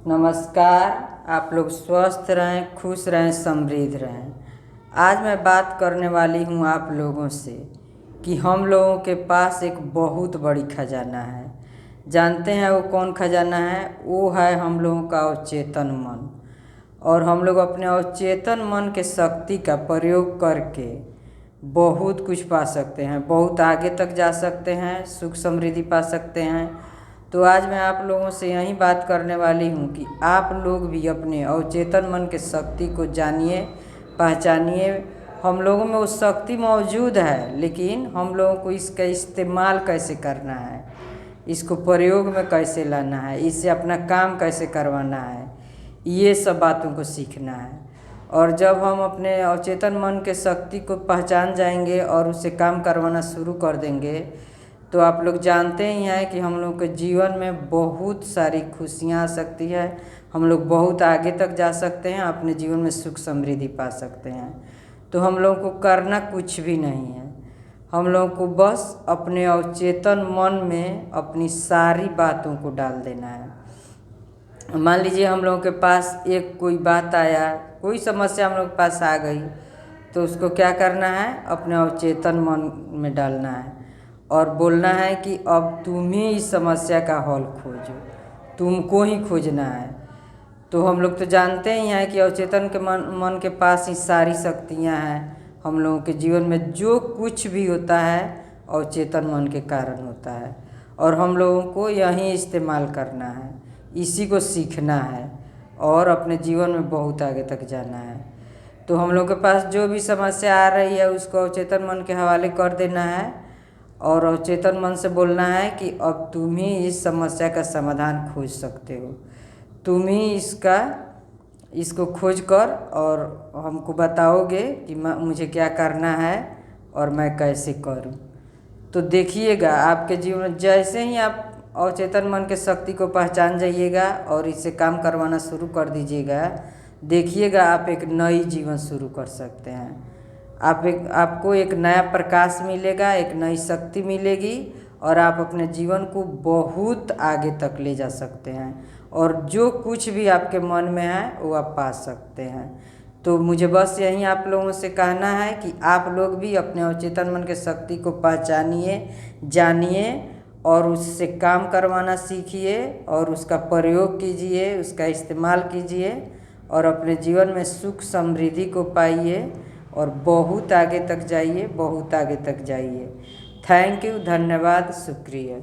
नमस्कार। आप लोग स्वस्थ रहें, खुश रहें, समृद्ध रहें। आज मैं बात करने वाली हूँ आप लोगों से कि हम लोगों के पास एक बहुत बड़ी खजाना है। जानते हैं वो कौन खजाना है? वो है हम लोगों का अवचेतन मन। और हम लोग अपने अवचेतन मन के शक्ति का प्रयोग करके बहुत कुछ पा सकते हैं, बहुत आगे तक जा सकते हैं, सुख समृद्धि पा सकते हैं। तो आज मैं आप लोगों से यही बात करने वाली हूँ कि आप लोग भी अपने अवचेतन मन के शक्ति को जानिए, पहचानिए। हम लोगों में वो शक्ति मौजूद है, लेकिन हम लोगों को इसका इस्तेमाल कैसे करना है, इसको प्रयोग में कैसे लाना है, इससे अपना काम कैसे करवाना है, ये सब बातों को सीखना है। और जब हम अपने अवचेतन मन के शक्ति को पहचान जाएंगे और उससे काम करवाना शुरू कर देंगे, तो आप लोग जानते ही हैं कि हम लोग के जीवन में बहुत सारी खुशियाँ आ सकती है। हम लोग बहुत आगे तक जा सकते हैं, अपने जीवन में सुख समृद्धि पा सकते हैं। तो हम लोगों को करना कुछ भी नहीं है, हम लोगों को बस अपने अवचेतन मन में अपनी सारी बातों को डाल देना है। मान लीजिए हम लोगों के पास एक कोई बात आया, कोई समस्या हम लोग के पास आ गई, तो उसको क्या करना है? अपने अवचेतन मन में डालना है और बोलना है कि अब तुम ही इस समस्या का हल खोजो, तुमको ही खोजना है। तो हम लोग तो जानते ही हैं कि अवचेतन के मन के पास ही सारी शक्तियाँ हैं। हम लोगों के जीवन में जो कुछ भी होता है अवचेतन मन के कारण होता है, और हम लोगों को यही इस्तेमाल करना है, इसी को सीखना है और अपने जीवन में बहुत आगे तक जाना है। तो हम लोग के पास जो भी समस्या आ रही है उसको अवचेतन मन के हवाले कर देना है और अवचेतन मन से बोलना है कि अब तुम ही इस समस्या का समाधान खोज सकते हो, तुम ही इसको खोज कर और हमको बताओगे कि मुझे क्या करना है और मैं कैसे करूं। तो देखिएगा आपके जीवन में जैसे ही आप अवचेतन मन के शक्ति को पहचान जाइएगा और इससे काम करवाना शुरू कर दीजिएगा, देखिएगा आप एक नई जीवन शुरू कर सकते हैं। आपको एक नया प्रकाश मिलेगा, एक नई शक्ति मिलेगी और आप अपने जीवन को बहुत आगे तक ले जा सकते हैं और जो कुछ भी आपके मन में है वो आप पा सकते हैं। तो मुझे बस यही आप लोगों से कहना है कि आप लोग भी अपने अवचेतन मन के शक्ति को पहचानिए, जानिए और उससे काम करवाना सीखिए और उसका प्रयोग कीजिए, उसका इस्तेमाल कीजिए और अपने जीवन में सुख समृद्धि को पाइए और बहुत आगे तक जाइए, बहुत आगे तक जाइए। थैंक यू, धन्यवाद, शुक्रिया।